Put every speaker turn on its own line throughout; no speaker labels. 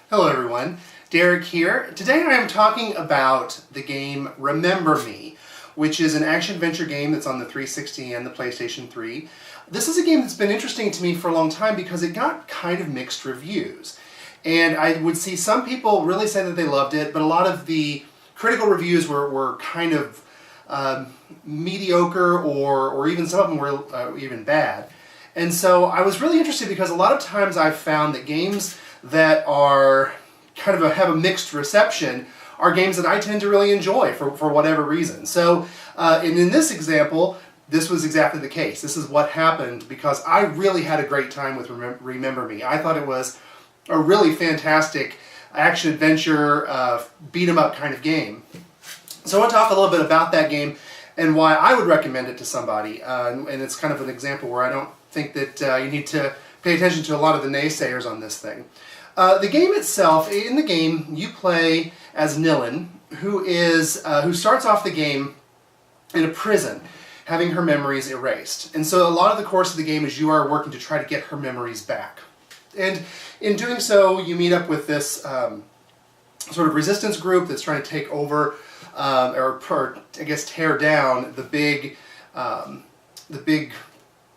Hello everyone, Derek here. Today I am talking about the game Remember Me, which is an action-adventure game that's on the 360 and the PlayStation 3. This is a game that's been interesting to me for a long time because it got kind of mixed reviews. And I would see some people really say that they loved it, but a lot of the critical reviews were kind of mediocre or even some of them were even bad. And so I was really interested because a lot of times I've found that games that are kind of have a mixed reception are games that I tend to really enjoy for whatever reason. So in this example, this was exactly the case. This is what happened because I really had a great time with Remember Me. I thought it was a really fantastic action-adventure, beat-em-up kind of game. So I want to talk a little bit about that game and why I would recommend it to somebody. And it's kind of an example where I don't think that you need to pay attention to a lot of the naysayers on this thing. The game itself, in the game, you play as Nilin, who starts off the game in a prison, having her memories erased. And so a lot of the course of the game is you are working to try to get her memories back. And in doing so, you meet up with this sort of resistance group that's trying to take over, or I guess tear down the big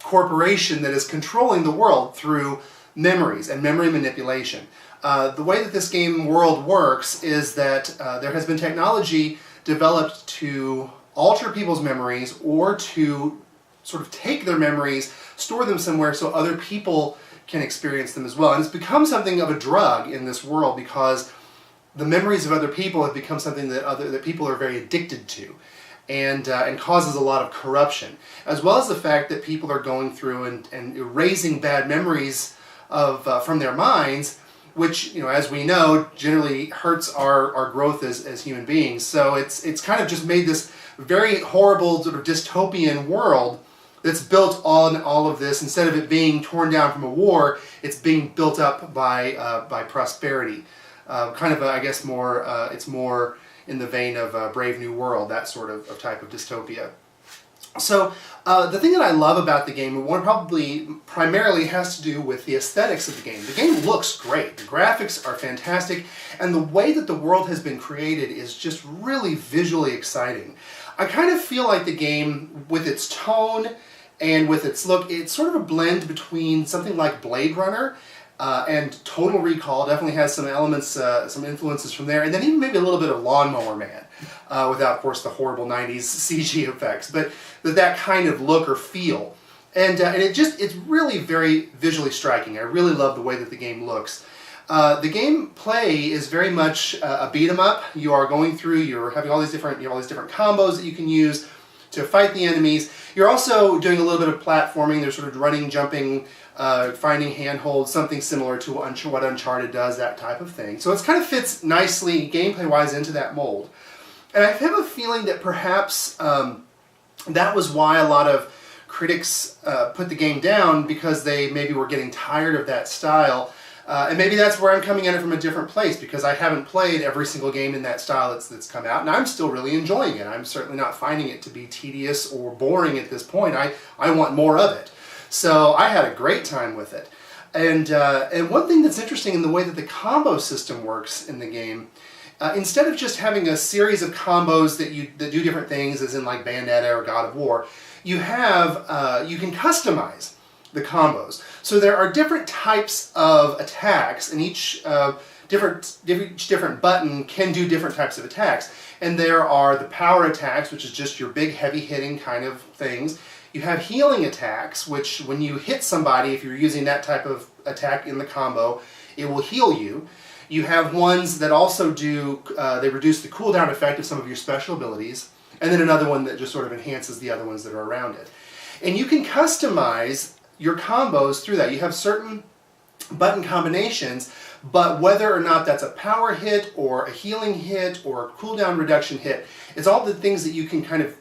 corporation that is controlling the world through memories and memory manipulation. The way that this game world works is that there has been technology developed to alter people's memories or to sort of take their memories, store them somewhere so other people can experience them as well. And it's become something of a drug in this world because the memories of other people have become something that people are very addicted to. And causes a lot of corruption, as well as the fact that people are going through and erasing bad memories from their minds, which, as we know, generally hurts our growth as human beings. So it's kind of just made this very horrible sort of dystopian world that's built on all of this. Instead of it being torn down from a war, it's being built up by prosperity. I guess more it's more in the vein of Brave New World, that sort of type of dystopia. So the thing that I love about the game, probably primarily has to do with the aesthetics of the game. The game looks great. The graphics are fantastic, and the way that the world has been created is just really visually exciting. I kind of feel like the game, with its tone and with its look, it's sort of a blend between something like Blade Runner and Total Recall. Definitely has some elements, some influences from there, and then even maybe a little bit of Lawnmower Man, without, of course, the horrible 90s CG effects, but that kind of look or feel. And it's really very visually striking. I really love the way that the game looks. The gameplay is very much a beat 'em up. You are going through, you're having all these different combos that you can use to fight the enemies. You're also doing a little bit of platforming. There's sort of running, jumping, finding handholds, something similar to what Uncharted does, that type of thing. So it kind of fits nicely, gameplay-wise, into that mold. And I have a feeling that perhaps that was why a lot of critics put the game down, because they maybe were getting tired of that style. And maybe that's where I'm coming at it from a different place, because I haven't played every single game in that style that's come out, and I'm still really enjoying it. I'm certainly not finding it to be tedious or boring at this point. I want more of it. So I had a great time with it. And one thing that's interesting in the way that the combo system works in the game, instead of just having a series of combos that do different things, as in like Bayonetta or God of War, you can customize the combos. So there are different types of attacks, and each different button can do different types of attacks. And there are the power attacks, which is just your big heavy hitting kind of things. You have healing attacks, which when you hit somebody, if you're using that type of attack in the combo, it will heal you. You have ones that also they reduce the cooldown effect of some of your special abilities, and then another one that just sort of enhances the other ones that are around it. And you can customize your combos through that. You have certain button combinations, but whether or not that's a power hit or a healing hit or a cooldown reduction hit, it's all the things that you can kind of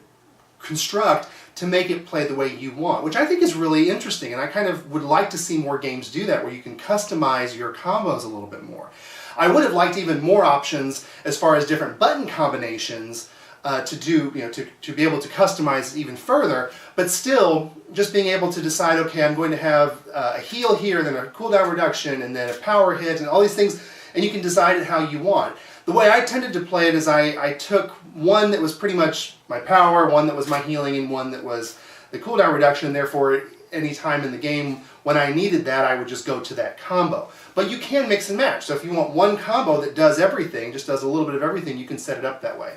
construct to make it play the way you want, which I think is really interesting, and I kind of would like to see more games do that, where you can customize your combos a little bit more. I would have liked even more options as far as different button combinations to be able to customize even further, but still just being able to decide, okay, I'm going to have a heal here, then a cooldown reduction, and then a power hit, and all these things and you can decide it how you want. The way I tended to play it is I took one that was pretty much my power, one that was my healing, and one that was the cooldown reduction, and therefore any time in the game when I needed that, I would just go to that combo. But you can mix and match, so if you want one combo that does everything, just does a little bit of everything, you can set it up that way.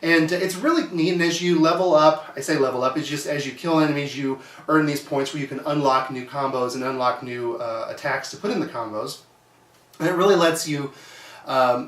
And it's really neat, and as you level up, I say level up, it's just as you kill enemies, you earn these points where you can unlock new combos and unlock new attacks to put in the combos. And it really lets you,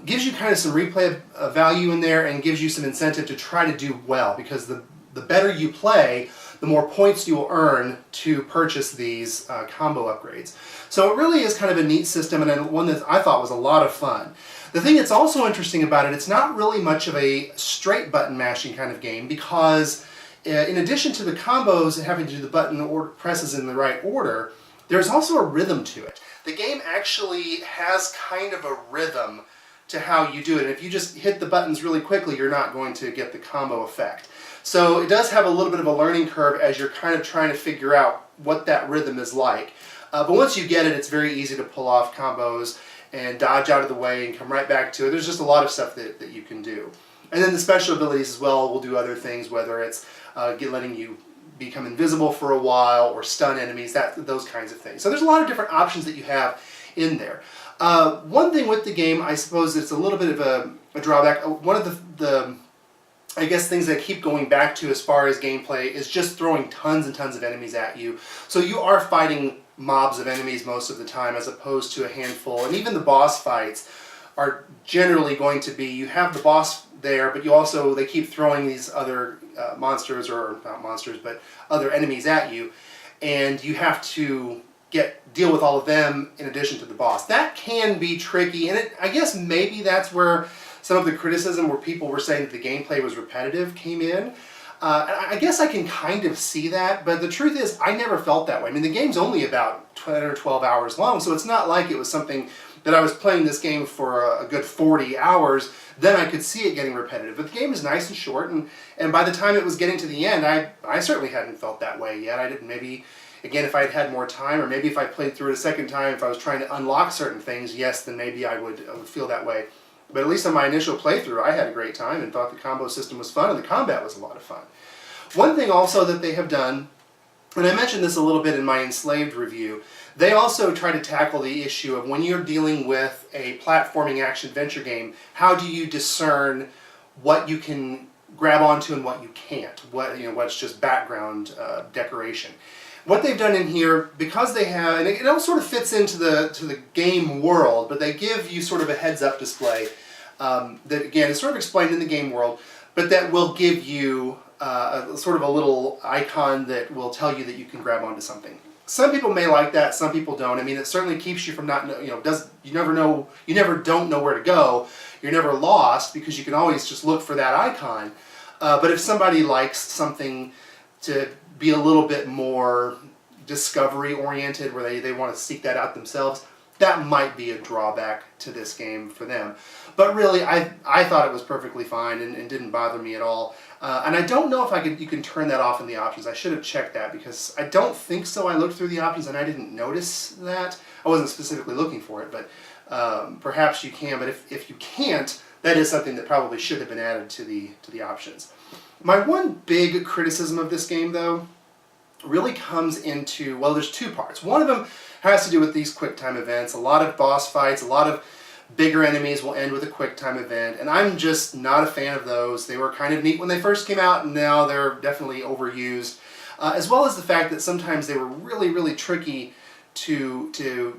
gives you kind of some replay value in there and gives you some incentive to try to do well, because the better you play, the more points you will earn to purchase these combo upgrades. So it really is kind of a neat system, and one that I thought was a lot of fun. The thing that's also interesting about it, it's not really much of a straight button mashing kind of game, because in addition to the combos and having to do the button or presses in the right order, there's also a rhythm to it. The game actually has kind of a rhythm to how you do it. And if you just hit the buttons really quickly, you're not going to get the combo effect. So it does have a little bit of a learning curve as you're kind of trying to figure out what that rhythm is like. But once you get it, it's very easy to pull off combos and dodge out of the way and come right back to it. There's just a lot of stuff that you can do. And then the special abilities as well will do other things, whether it's letting you become invisible for a while or stun enemies, those kinds of things. So there's a lot of different options that you have in there. One thing with the game, I suppose it's a little bit of a drawback. One of the I guess things that I keep going back to as far as gameplay is just throwing tons and tons of enemies at you. So you are fighting mobs of enemies most of the time as opposed to a handful, and even the boss fights are generally going to be, you have the boss there, but they keep throwing these other monsters, or not monsters, but other enemies at you, and you have to deal with all of them in addition to the boss. That can be tricky, and I guess maybe that's where some of the criticism where people were saying that the gameplay was repetitive came in. I guess I can kind of see that, but the truth is I never felt that way. I mean, the game's only about 10 or 12 hours long, so it's not like it was something that I was playing this game for a good 40 hours, then I could see it getting repetitive. But the game is nice and short, and by the time it was getting to the end, I certainly hadn't felt that way yet. I didn't, maybe, again, if I had more time, or maybe if I played through it a second time, if I was trying to unlock certain things, yes, then maybe I would feel that way. But at least on my initial playthrough, I had a great time and thought the combo system was fun, and the combat was a lot of fun. One thing also that they have done, and I mentioned this a little bit in my Enslaved review, they also try to tackle the issue of when you're dealing with a platforming action-adventure game, how do you discern what you can grab onto and what you can't, what's just background decoration. What they've done in here, because they have, and it all sort of fits into the game world, but they give you sort of a heads-up display that, again, is sort of explained in the game world, but that will give you sort of a little icon that will tell you that you can grab onto something. Some people may like that, some people don't. I mean, it certainly keeps you from you never don't know where to go. You're never lost because you can always just look for that icon. But if somebody likes something to be a little bit more discovery-oriented, where they want to seek that out themselves, that might be a drawback to this game for them. But really, I thought it was perfectly fine and didn't bother me at all. And I don't know if you can turn that off in the options. I should have checked that because I don't think so. I looked through the options and I didn't notice that. I wasn't specifically looking for it, but perhaps you can. But if you can't, that is something that probably should have been added to the options. My one big criticism of this game, though, really comes into, well, there's two parts. One of them has to do with these quick time events. A lot of boss fights, a lot of bigger enemies will end with a quick time event, and I'm just not a fan of those. They were kind of neat when they first came out, and now they're definitely overused. As well as the fact that sometimes they were really, really tricky to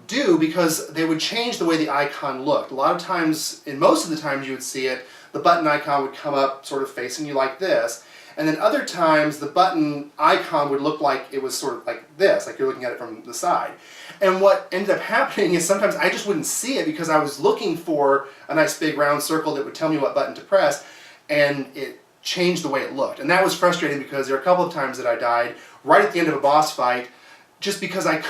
do because they would change the way the icon looked. A lot of times, in most of the times you would see it, the button icon would come up sort of facing you like this, and then other times the button icon would look like it was sort of like this, like you're looking at it from the side. And what ended up happening is sometimes I just wouldn't see it because I was looking for a nice big round circle that would tell me what button to press, and it changed the way it looked. And that was frustrating because there were a couple of times that I died right at the end of a boss fight just because I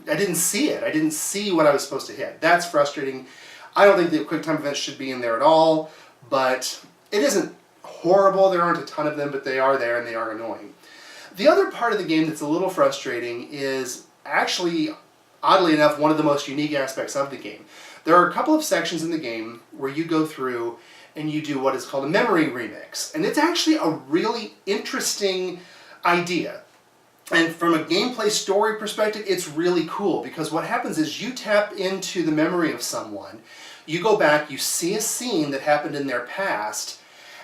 didn't see it. I didn't see what I was supposed to hit. That's frustrating. I don't think the quick time events should be in there at all, but it isn't horrible. There aren't a ton of them, but they are there and they are annoying. The other part of the game that's a little frustrating is actually, oddly enough, one of the most unique aspects of the game. There are a couple of sections in the game where you go through and you do what is called a memory remix. And it's actually a really interesting idea. And from a gameplay story perspective, it's really cool because what happens is you tap into the memory of someone, you go back, you see a scene that happened in their past,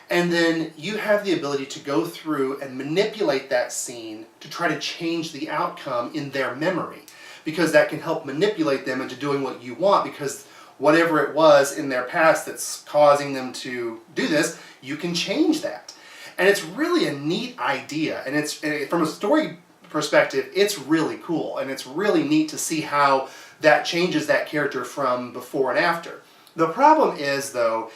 and then you have the ability to go through and manipulate that scene to try to change the outcome in their memory, because that can help manipulate them into doing what you want, because whatever it was in their past that's causing them to do this, you can change that. And it's really a neat idea, and it's from a story perspective, it's really cool, and it's really neat to see how that changes that character from before and after. The problem is, though,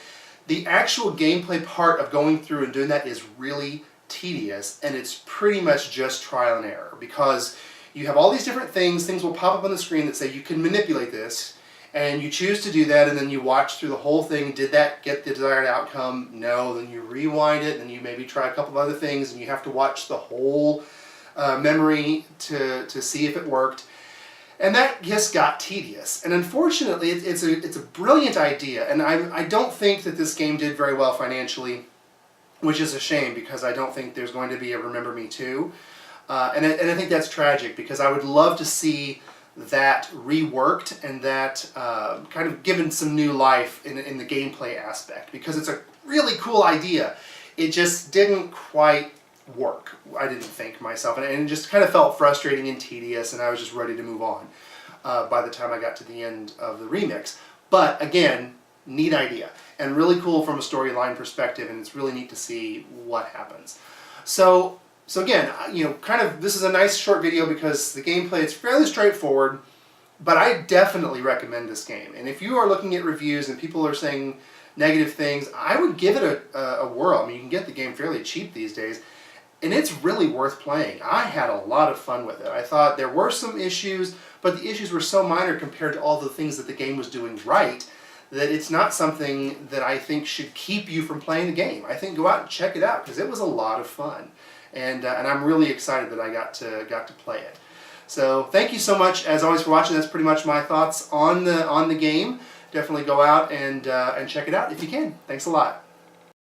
the actual gameplay part of going through and doing that is really tedious, and it's pretty much just trial and error, because you have all these different things will pop up on the screen that say you can manipulate this, and you choose to do that, and then you watch through the whole thing. Did that get the desired outcome? No. Then you rewind it, and you maybe try a couple of other things, and you have to watch the whole memory to see if it worked. And that just got tedious. And unfortunately, it's a brilliant idea, and I don't think that this game did very well financially, which is a shame, because I don't think there's going to be a Remember Me 2. And I think that's tragic, because I would love to see that reworked and that kind of given some new life in the gameplay aspect, because it's a really cool idea. It just didn't quite work, I didn't think myself, and it just kind of felt frustrating and tedious, and I was just ready to move on by the time I got to the end of the remix. But again, neat idea, and really cool from a storyline perspective, and it's really neat to see what happens. So again, kind of, this is a nice short video because the gameplay is fairly straightforward, but I definitely recommend this game. And if you are looking at reviews and people are saying negative things, I would give it a whirl. I mean, you can get the game fairly cheap these days, and it's really worth playing. I had a lot of fun with it. I thought there were some issues, but the issues were so minor compared to all the things that the game was doing right, that it's not something that I think should keep you from playing the game. I think go out and check it out, because it was a lot of fun. And I'm really excited that I got to play it. So thank you so much, as always, for watching. That's pretty much my thoughts on the game. Definitely go out and check it out if you can. Thanks a lot.